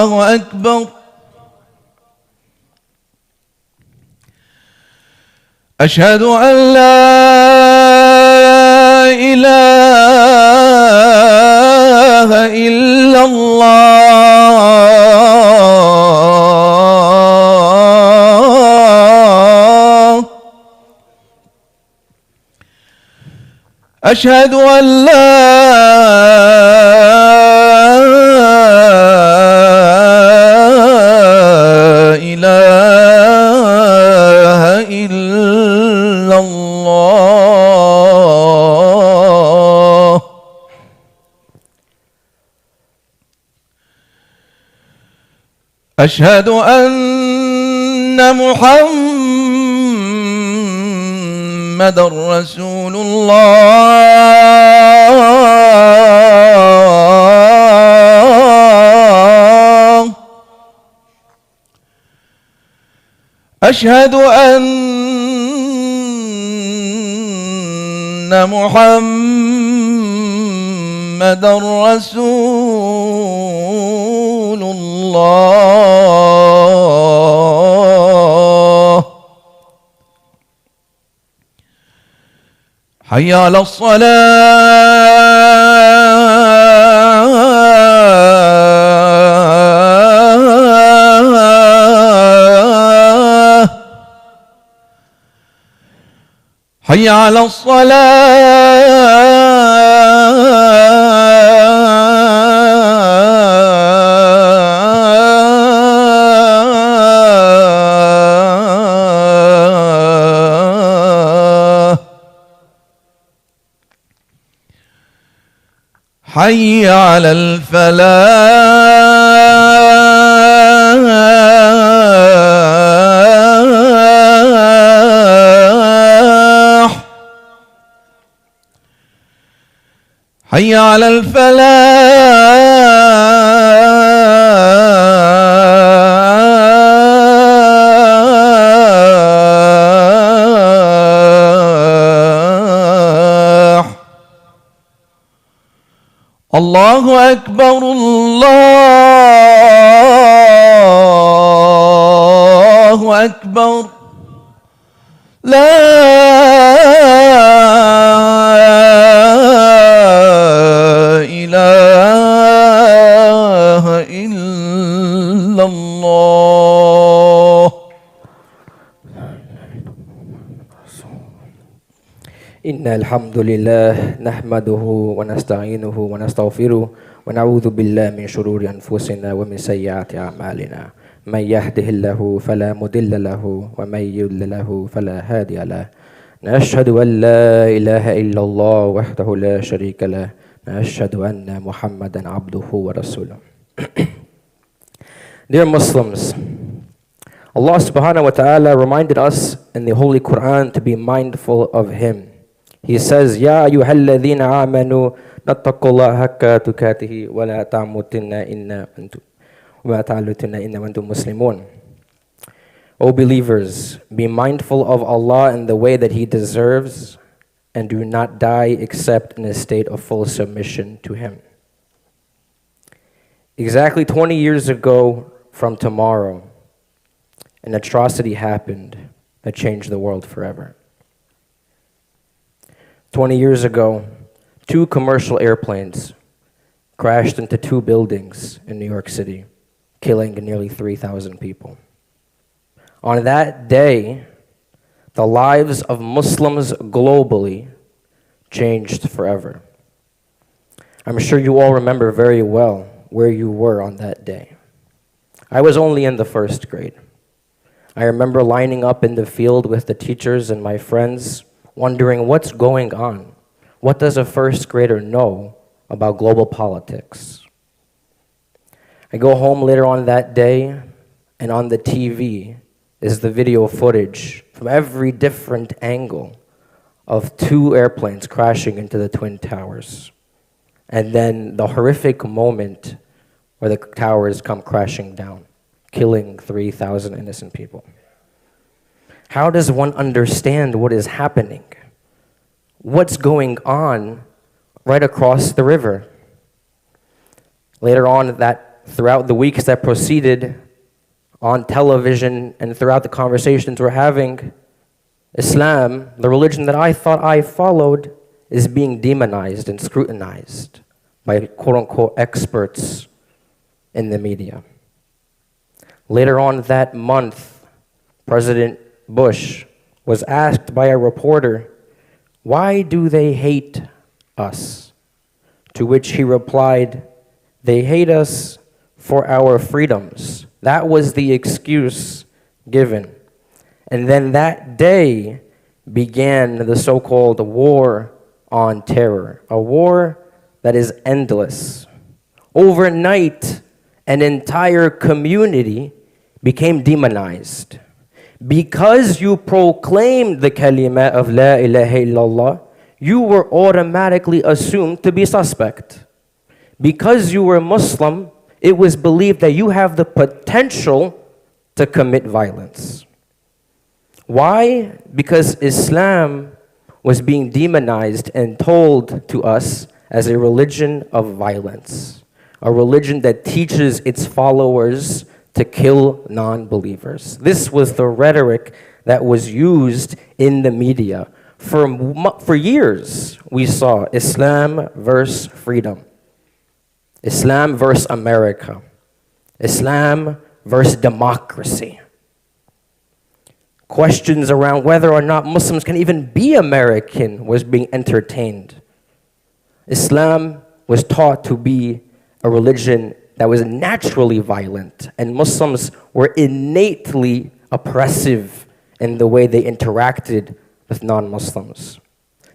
الله أكبر. أشهد أن لا إله إلا الله. أشهد أن لا إله إلا الله. أشهد أن محمد رسول الله. أشهد أن محمد رسول الله. حي على الصلاة. حي على الصلاة. حي على الفلاح. حي على الفلاح. الله أكبر الله أكبر. لا إله إلا الله. إن الحمد لله نحمده ونستعينه ونستغفره ونعوذ بالله من شرور أنفسنا ومن سيئات أعمالنا. من يهده الله فلا مضل له ومن يضلل له فلا هادي له. نشهد أن لا إله إلا الله وحده لا شريك له. نشهد أن محمدا عبده ورسوله. Dear Muslims, Allah subhanahu wa ta'ala reminded us in the Holy Quran to be mindful of Him. He says, Ya ayyuhalladhina amanu nattaqullaha haqqa tukatihi wa la ta'mutunna inna antum muslimun. O believers, be mindful of Allah in the way that He deserves and do not die except in a state of full submission to Him. Exactly 20 years ago from tomorrow, an atrocity happened that changed the world forever. 20 years ago, 2 commercial airplanes crashed into 2 buildings in New York City, killing nearly 3,000 people. On that day, the lives of Muslims globally changed forever. I'm sure you all remember very well where you were on that day. I was only in the 1st grade. I remember lining up in the field with the teachers and my friends, wondering what's going on. What does a 1st grader know about global politics? I go home later on that day, and on the TV is the video footage from every different angle of 2 airplanes crashing into the Twin Towers. And then the horrific moment where the towers come crashing down, killing 3,000 innocent people. How does one understand what is happening? What's going on right across the river? Later on that throughout the weeks that proceeded on television and throughout the conversations we're having, Islam, the religion that I thought I followed, is being demonized and scrutinized by quote-unquote experts in the media. Later on that month, President Bush was asked by a reporter, "Why do they hate us?" To which he replied, "They hate us for our freedoms." That was the excuse given. And then that day began the so-called war on terror, a war that is endless. Overnight, an entire community became demonized. Because you proclaimed the kalima of La ilaha illallah, you were automatically assumed to be suspect. Because you were Muslim, it was believed that you have the potential to commit violence. Why? Because Islam was being demonized and told to us as a religion of violence, a religion that teaches its followers to kill non-believers. This was the rhetoric that was used in the media. For years, we saw Islam versus freedom, Islam versus America, Islam versus democracy. Questions around whether or not Muslims can even be American was being entertained. Islam was taught to be a religion that was naturally violent, and Muslims were innately oppressive in the way they interacted with non-Muslims.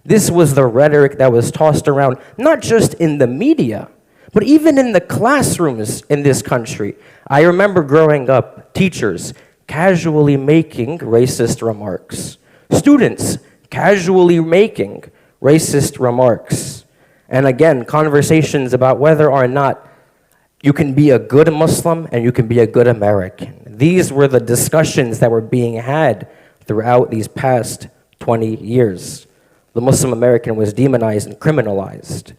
This was the rhetoric that was tossed around, not just in the media, but even in the classrooms in this country. I remember growing up, teachers casually making racist remarks, students casually making racist remarks, and again, conversations about whether or not you can be a good Muslim and you can be a good American. These were the discussions that were being had throughout these past 20 years. The Muslim American was demonized and criminalized.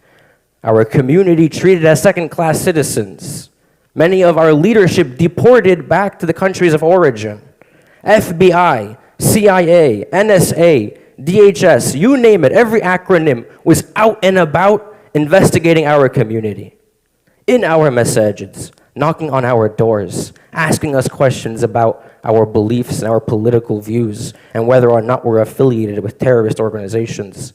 Our community treated as second-class citizens. Many of our leadership deported back to the countries of origin. FBI, CIA, NSA, DHS, you name it, every acronym was out and about investigating our community, in our masajids, knocking on our doors, asking us questions about our beliefs and our political views and whether or not we're affiliated with terrorist organizations.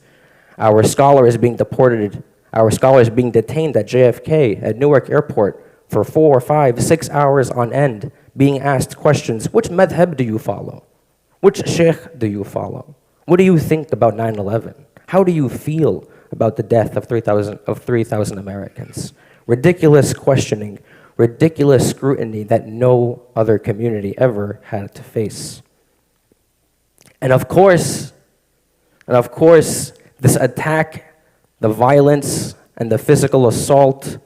Our scholars being deported, our scholars being detained at JFK, at Newark Airport for 4, 5, 6 hours on end, being asked questions. Which madhab do you follow? Which sheikh do you follow? What do you think about 9/11? How do you feel about the death of 3,000 Americans? Ridiculous questioning, ridiculous scrutiny that no other community ever had to face. And of course, this attack, the violence and the physical assault,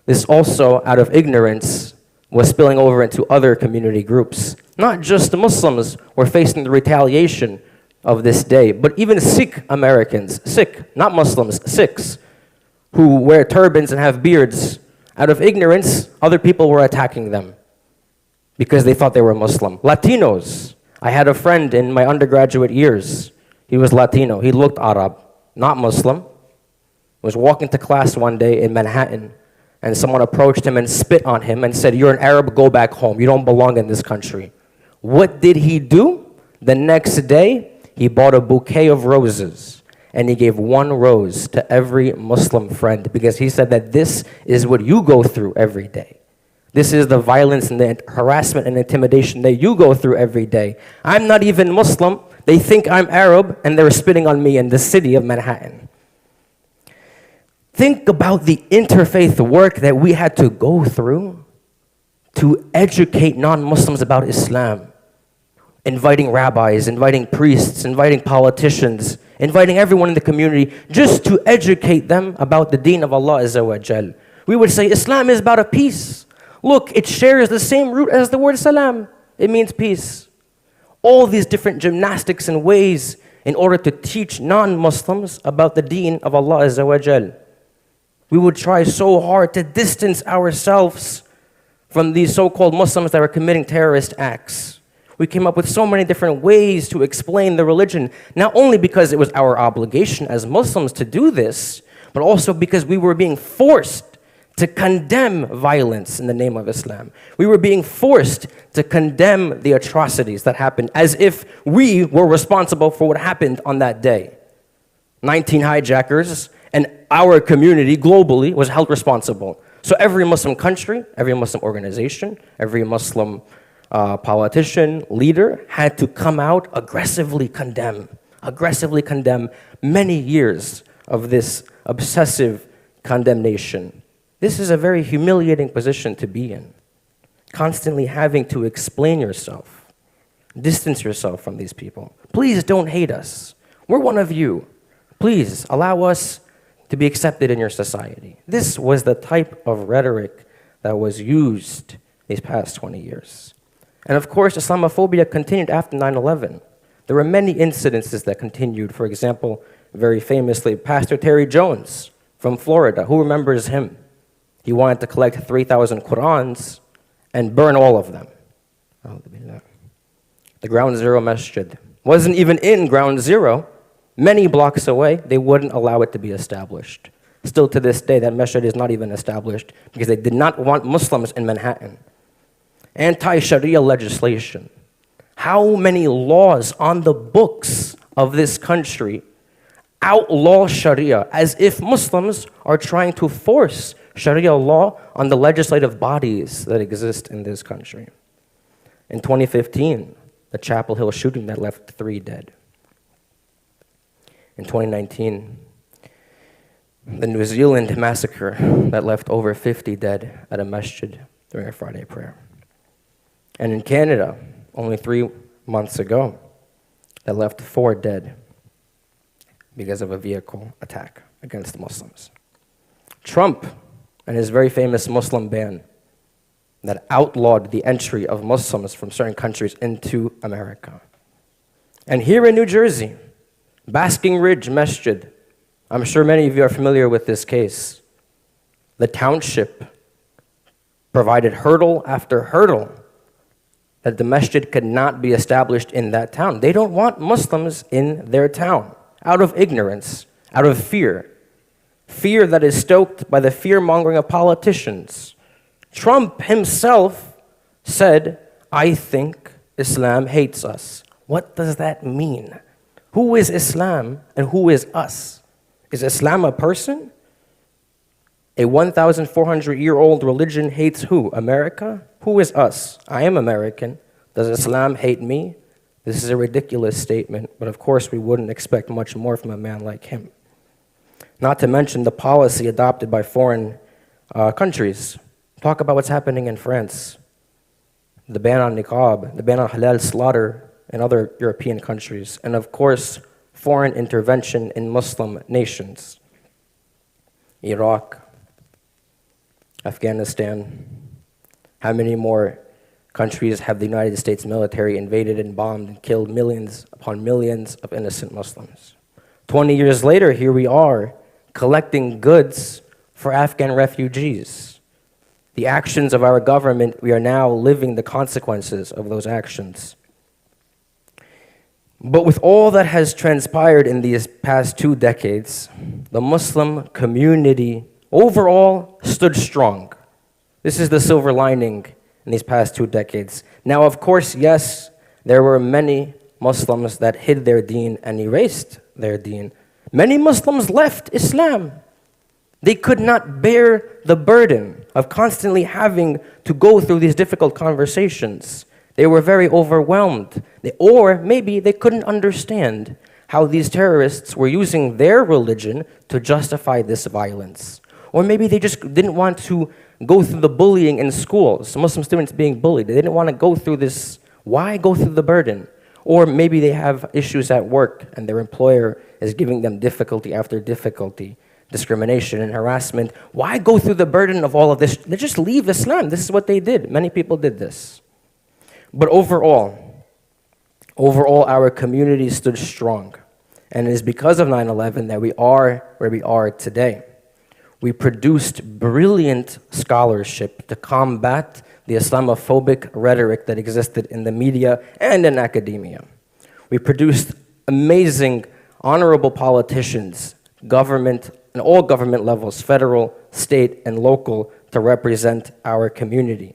this also out of ignorance was spilling over into other community groups. Not just the Muslims were facing the retaliation of this day, but even Sikh Americans, Sikh, not Muslims, Sikhs, who wear turbans and have beards. Out of ignorance, other people were attacking them because they thought they were Muslim. Latinos. I had a friend in my undergraduate years. He was Latino. He looked Arab, not Muslim. Was walking to class one day in Manhattan, and someone approached him and spit on him and said, "You're an Arab, go back home. You don't belong in this country." What did he do? The next day, he bought a bouquet of roses, and he gave one rose to every Muslim friend because he said that this is what you go through every day. This is the violence and the harassment and intimidation that you go through every day. I'm not even Muslim. They think I'm Arab, and they're spitting on me in the city of Manhattan. Think about the interfaith work that we had to go through to educate non-Muslims about Islam. Inviting rabbis, inviting priests, inviting politicians, inviting everyone in the community just to educate them about the deen of Allah Azza wa Jal. We would say Islam is about a peace. Look, it shares the same root as the word salam. It means peace. All these different gymnastics and ways in order to teach non-Muslims about the deen of Allah Azza wa Jal. We would try so hard to distance ourselves from these so-called Muslims that were committing terrorist acts. We came up with so many different ways to explain the religion, not only because it was our obligation as Muslims to do this, but also because we were being forced to condemn violence in the name of Islam. We were being forced to condemn the atrocities that happened as if we were responsible for what happened on that day. 19 hijackers, and our community globally was held responsible. So every Muslim country, every Muslim organization, every Muslim politician, leader had to come out aggressively condemn many years of this obsessive condemnation. This is a very humiliating position to be in, constantly having to explain yourself, distance yourself from these people. Please don't hate us. We're one of you. Please allow us to be accepted in your society. This was the type of rhetoric that was used these past 20 years. And of course, Islamophobia continued after 9/11. There were many incidences that continued. For example, very famously, Pastor Terry Jones from Florida. Who remembers him? He wanted to collect 3,000 Qur'ans and burn all of them. The Ground Zero Masjid wasn't even in Ground Zero. Many blocks away, they wouldn't allow it to be established. Still to this day, that masjid is not even established because they did not want Muslims in Manhattan. Anti-Sharia legislation. How many laws on the books of this country outlaw Sharia as if Muslims are trying to force Sharia law on the legislative bodies that exist in this country. In 2015, the Chapel Hill shooting that left 3 dead. In 2019, the New Zealand massacre that left over 50 dead at a masjid during a Friday prayer. And in Canada, only 3 months ago, that left 4 dead because of a vehicle attack against Muslims. Trump and his very famous Muslim ban that outlawed the entry of Muslims from certain countries into America. And here in New Jersey, Basking Ridge Masjid, I'm sure many of you are familiar with this case. The township provided hurdle after hurdle that the masjid could not be established in that town. They don't want Muslims in their town out of ignorance, out of fear. Fear that is stoked by the fear-mongering of politicians. Trump himself said, "I think Islam hates us." What does that mean? Who is Islam and who is us? Is Islam a person? A 1,400-year-old religion hates who? America? Who is us? I am American. Does Islam hate me? This is a ridiculous statement, but of course we wouldn't expect much more from a man like him. Not to mention the policy adopted by foreign countries. Talk about what's happening in France. The ban on niqab, the ban on halal slaughter in other European countries, and of course, foreign intervention in Muslim nations. Iraq, Afghanistan. How many more countries have the United States military invaded and bombed and killed millions upon millions of innocent Muslims? 20 years later, here we are, collecting goods for Afghan refugees. The actions of our government, we are now living the consequences of those actions. But with all that has transpired in these past 2 decades, the Muslim community overall stood strong. This is the silver lining in these past 2 decades. Now, of course, yes, there were many Muslims that hid their deen and erased their deen. Many Muslims left Islam. They could not bear the burden of constantly having to go through these difficult conversations. They were very overwhelmed. Or maybe they couldn't understand how these terrorists were using their religion to justify this violence. Or maybe they just didn't want to go through the bullying in schools, Muslim students being bullied. They didn't want to go through this. Why go through the burden? Or maybe they have issues at work and their employer is giving them difficulty after difficulty, discrimination and harassment. Why go through the burden of all of this? They just leave Islam. This is what they did. Many people did this. But overall, our community stood strong. And it is because of 9/11 that we are where we are today. We produced brilliant scholarship to combat the Islamophobic rhetoric that existed in the media and in academia. We produced amazing, honorable politicians, government, and all government levels, federal, state, and local, to represent our community.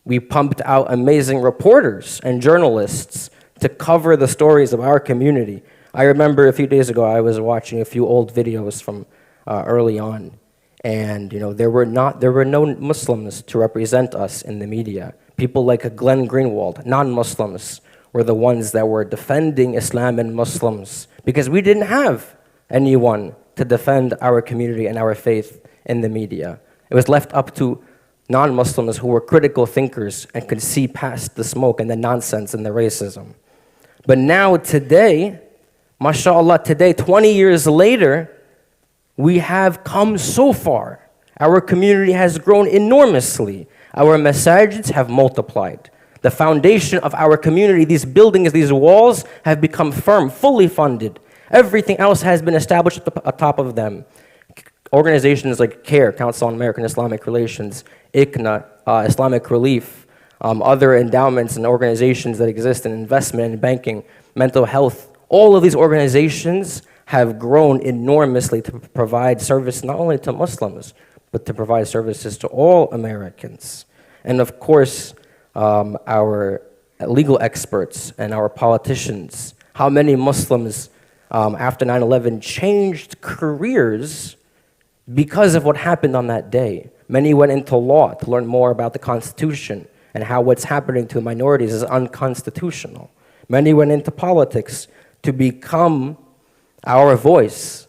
We pumped out amazing reporters and journalists to cover the stories of our community. I remember a few days ago, I was watching a few old videos from early on, and there were no Muslims to represent us in the media. People like Glenn Greenwald, non-Muslims, were the ones that were defending Islam and Muslims because we didn't have anyone to defend our community and our faith in the media. It was left up to non-Muslims who were critical thinkers and could see past the smoke and the nonsense and the racism. But now, today, mashallah, today, 20 years later, we have come so far. Our community has grown enormously. Our masajids have multiplied. The foundation of our community, these buildings, these walls, have become firm, fully funded. Everything else has been established atop of them. Organizations like CAIR, Council on American Islamic Relations, ICNA, Islamic Relief, other endowments and organizations that exist in investment and banking, mental health, all of these organizations have grown enormously to provide service not only to Muslims, but to provide services to all Americans. And of course, our legal experts and our politicians, how many Muslims after 9/11 changed careers because of what happened on that day. Many went into law to learn more about the Constitution and how what's happening to minorities is unconstitutional. Many went into politics to become our voice.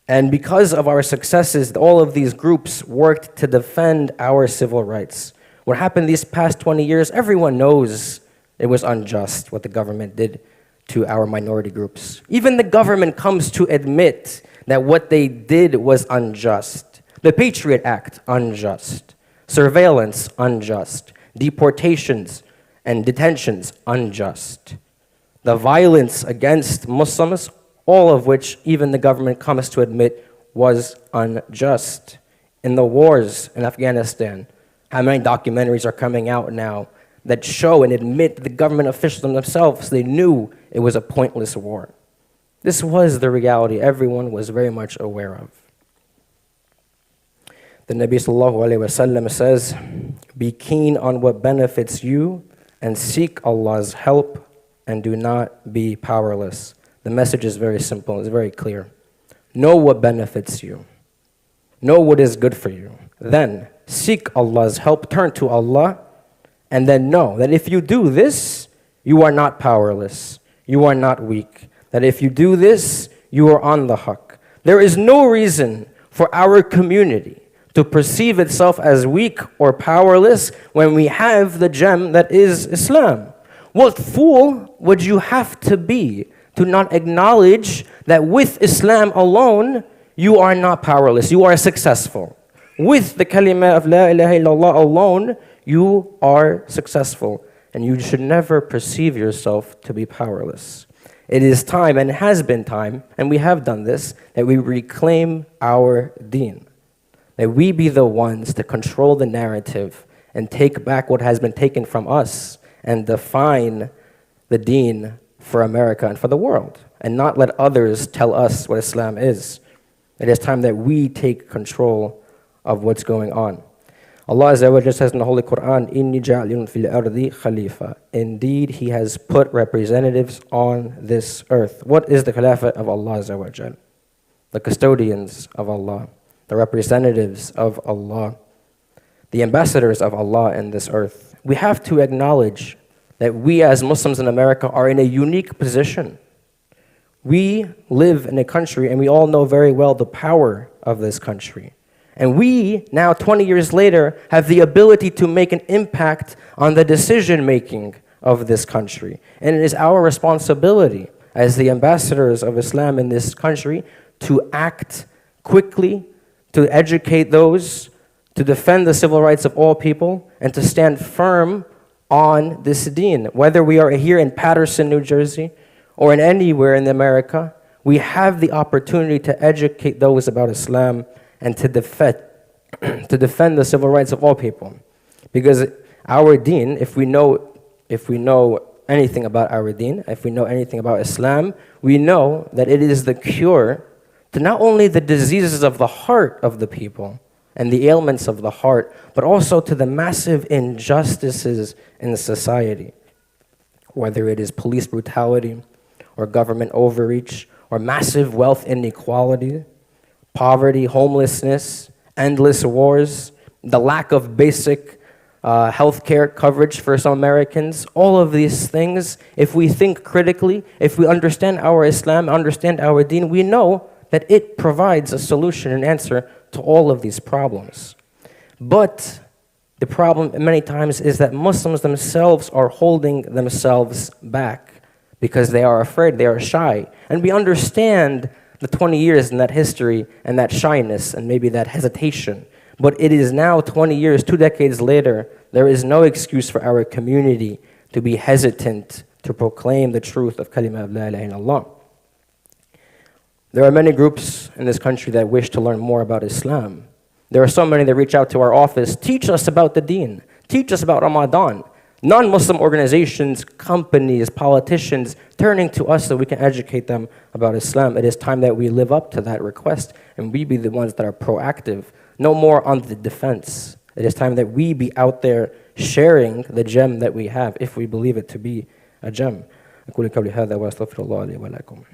And because of our successes, all of these groups worked to defend our civil rights. What happened these past 20 years, everyone knows it was unjust what the government did to our minority groups. Even the government comes to admit that what they did was unjust. The Patriot Act, unjust. Surveillance, unjust. Deportations and detentions, unjust. The violence against Muslims, all of which even the government comes to admit was unjust. In the wars in Afghanistan, how many documentaries are coming out now that show and admit the government officials themselves, they knew it was a pointless war. This was the reality everyone was very much aware of. The Nabi sallallahu alaihi wasallam says, "Be keen on what benefits you and seek Allah's help and do not be powerless." The message is very simple, it's very clear. Know what benefits you. Know what is good for you. Then seek Allah's help, turn to Allah, and then know that if you do this, you are not powerless. You are not weak. That if you do this, you are on the haqq. There is no reason for our community to perceive itself as weak or powerless when we have the gem that is Islam. What fool would you have to be to not acknowledge that with Islam alone, you are not powerless, you are successful. With the kalima of La ilaha illallah alone, you are successful. And you should never perceive yourself to be powerless. It is time, and it has been time, and we have done this, that we reclaim our deen. That we be the ones to control the narrative and take back what has been taken from us and define the deen for America and for the world, and not let others tell us what Islam is. It is time that we take control of what's going on. Allah Azza wa Jalla says in the Holy Quran, "Inni ja'ilun fil ardi khalifa." Indeed, He has put representatives on this earth. What is the Khilafah of Allah Azza wa Jalla? The custodians of Allah, the representatives of Allah, the ambassadors of Allah in this earth. We have to acknowledge that we as Muslims in America are in a unique position. We live in a country, and we all know very well the power of this country. And we, now 20 years later, have the ability to make an impact on the decision-making of this country. And it is our responsibility as the ambassadors of Islam in this country to act quickly, to educate those, to defend the civil rights of all people, and to stand firm on this deen. Whether we are here in Paterson, New Jersey, or in anywhere in America, we have the opportunity to educate those about Islam and to defend the civil rights of all people. Because our deen, if we know anything about our deen, if we know anything about Islam, we know that it is the cure to not only the diseases of the heart of the people and the ailments of the heart, but also to the massive injustices in society, whether it is police brutality or government overreach or massive wealth inequality, poverty, homelessness, endless wars, the lack of basic healthcare coverage for some Americans. All of these things, if we think critically, if we understand our Islam, understand our deen, we know that it provides a solution and answer to all of these problems. But the problem many times is that Muslims themselves are holding themselves back because they are afraid, they are shy. And we understand the 20 years in that history and that shyness and maybe that hesitation. But it is now 20 years, 2 decades later, there is no excuse for our community to be hesitant to proclaim the truth of kalima of la ilaha illallah. There are many groups in this country that wish to learn more about Islam. There are so many that reach out to our office, teach us about the deen, teach us about Ramadan. Non-Muslim organizations, companies, politicians, turning to us so we can educate them about Islam. It is time that we live up to that request and we be the ones that are proactive, no more on the defense. It is time that we be out there sharing the gem that we have, if we believe it to be a gem. أقول قولي هذا وأستغفر الله لي ولكم.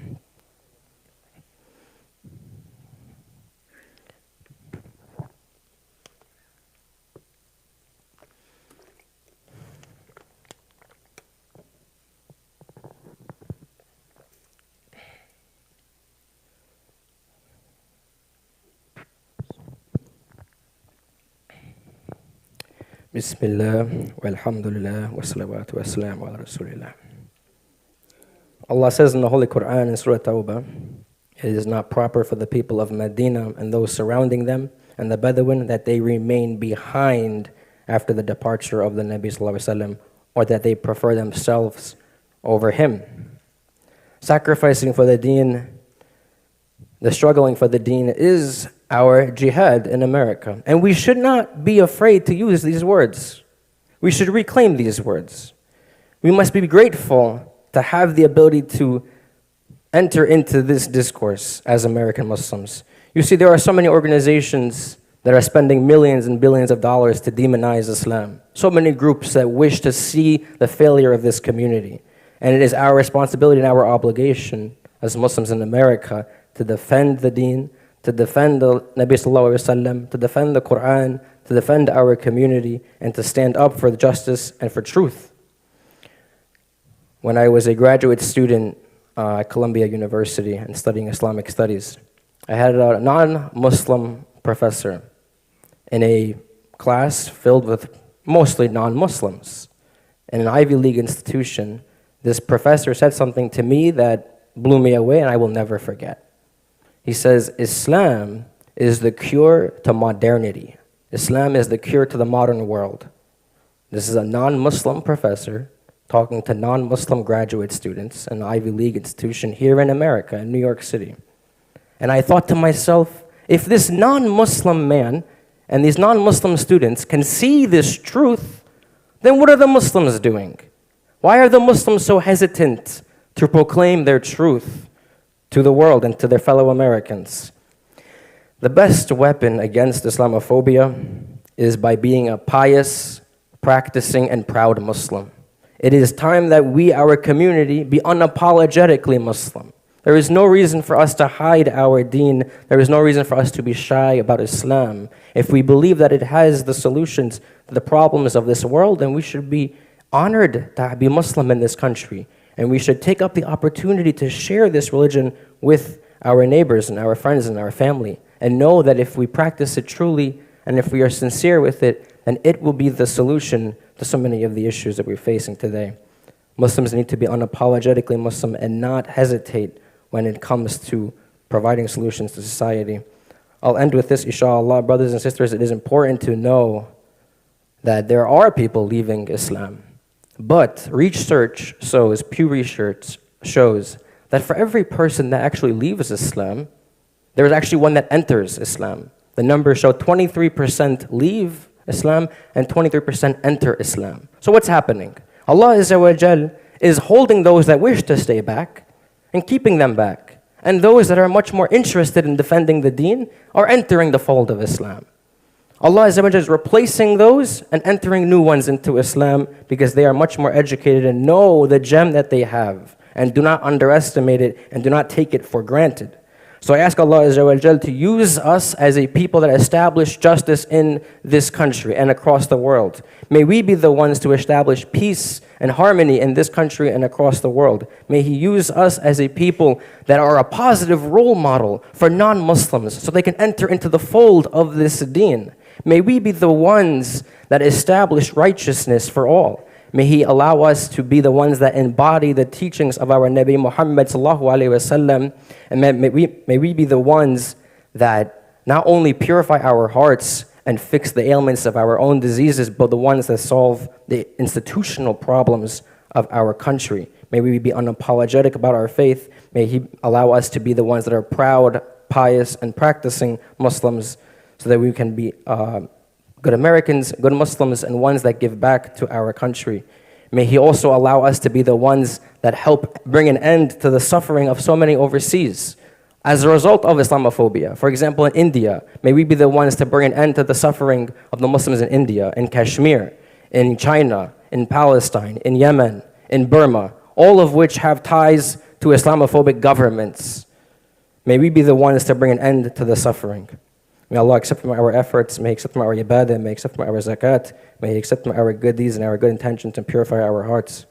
Bismillah, walhamdulillah, wassalawatu wassalamu ala rasulillah. Allah says in the Holy Quran in Surah Tawbah, it is not proper for the people of Medina and those surrounding them and the Bedouin that they remain behind after the departure of the Nabi Sallallahu Alaihi Wasallam, or that they prefer themselves over him. Sacrificing for the deen, the struggling for the deen is our jihad in America. And we should not be afraid to use these words. We should reclaim these words. We must be grateful to have the ability to enter into this discourse as American Muslims. You see, there are so many organizations that are spending millions and billions of dollars to demonize Islam. So many groups that wish to see the failure of this community. And it is our responsibility and our obligation as Muslims in America to defend the deen, to defend the Nabi Sallallahu Alaihi Wasallam, to defend the Quran, to defend our community, and to stand up for justice and for truth. When I was a graduate student at Columbia University and studying Islamic studies, I had a non-Muslim professor in a class filled with mostly non-Muslims. In an Ivy League institution, this professor said something to me that blew me away and I will never forget. He says, Islam is the cure to modernity. Islam is the cure to the modern world. This is a non-Muslim professor talking to non-Muslim graduate students in an Ivy League institution here in America, in New York City. And I thought to myself, if this non-Muslim man and these non-Muslim students can see this truth, then what are the Muslims doing? Why are the Muslims so hesitant to proclaim their truth to the world and to their fellow Americans? The best weapon against Islamophobia is by being a pious, practicing, and proud Muslim. It is time that we, our community, be unapologetically Muslim. There is no reason for us to hide our deen. There is no reason for us to be shy about Islam. If we believe that it has the solutions to the problems of this world, then we should be honored to be Muslim in this country. And we should take up the opportunity to share this religion with our neighbors and our friends and our family, and know that if we practice it truly and if we are sincere with it, then it will be the solution to so many of the issues that we're facing today. Muslims need to be unapologetically Muslim and not hesitate when it comes to providing solutions to society. I'll end with this, inshallah. Brothers and sisters, it is important to know that there are people leaving Islam. But research shows, Pew Research shows, that for every person that actually leaves Islam, there is actually one that enters Islam. The numbers show 23% leave Islam, and 23% enter Islam. So what's happening? Allah Azza wa Jal is holding those that wish to stay back and keeping them back. And those that are much more interested in defending the deen are entering the fold of Islam. Allah Azza wa Jal is replacing those and entering new ones into Islam because they are much more educated and know the gem that they have and do not underestimate it and do not take it for granted. So I ask Allah Azza wa Jal to use us as a people that establish justice in this country and across the world. May we be the ones to establish peace and harmony in this country and across the world. May He use us as a people that are a positive role model for non-Muslims so they can enter into the fold of this deen. May we be the ones that establish righteousness for all. May He allow us to be the ones that embody the teachings of our Nabi Muhammad sallallahu alaihi wasallam, and may we be the ones that not only purify our hearts and fix the ailments of our own diseases, but the ones that solve the institutional problems of our country. May we be unapologetic about our faith. May He allow us to be the ones that are proud, pious, and practicing Muslims, so that we can be good Americans, good Muslims, and ones that give back to our country. May He also allow us to be the ones that help bring an end to the suffering of so many overseas as a result of Islamophobia. For example, in India, may we be the ones to bring an end to the suffering of the Muslims in India, in Kashmir, in China, in Palestine, in Yemen, in Burma, all of which have ties to Islamophobic governments. May we be the ones to bring an end to the suffering. May Allah accept from our efforts, may He accept from our ibadah, may He accept from our zakat, may He accept from our good deeds and our good intentions and purify our hearts.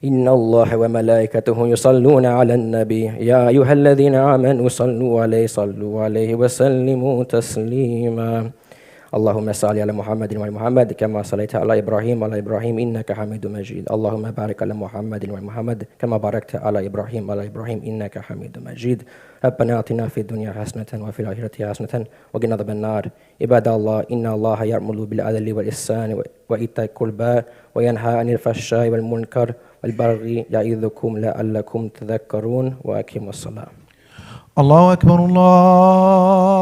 إن الله وملائكته يصلون على النبي يا أيها الذين آمنوا صلوا عليه وسلموا تسليما اللهم صل على محمد وعلى محمد كما صليت على إبراهيم وعلى إبراهيم إنك حميد مجيد اللهم بارك على محمد وعلى محمد كما باركت على إبراهيم وعلى إبراهيم إنك حميد مجيد ربنا آتنا في الدنيا حسنة وفي الآخرة حسنة وقنا عذاب النار عباد الله إن الله يأمر بالعدل والإحسان وإيتاء القربى وينهى عن الفحشاء والمنكر والبغي يعظكم لعلكم تذكرون وأقيموا الصلاة. الله أكبر الله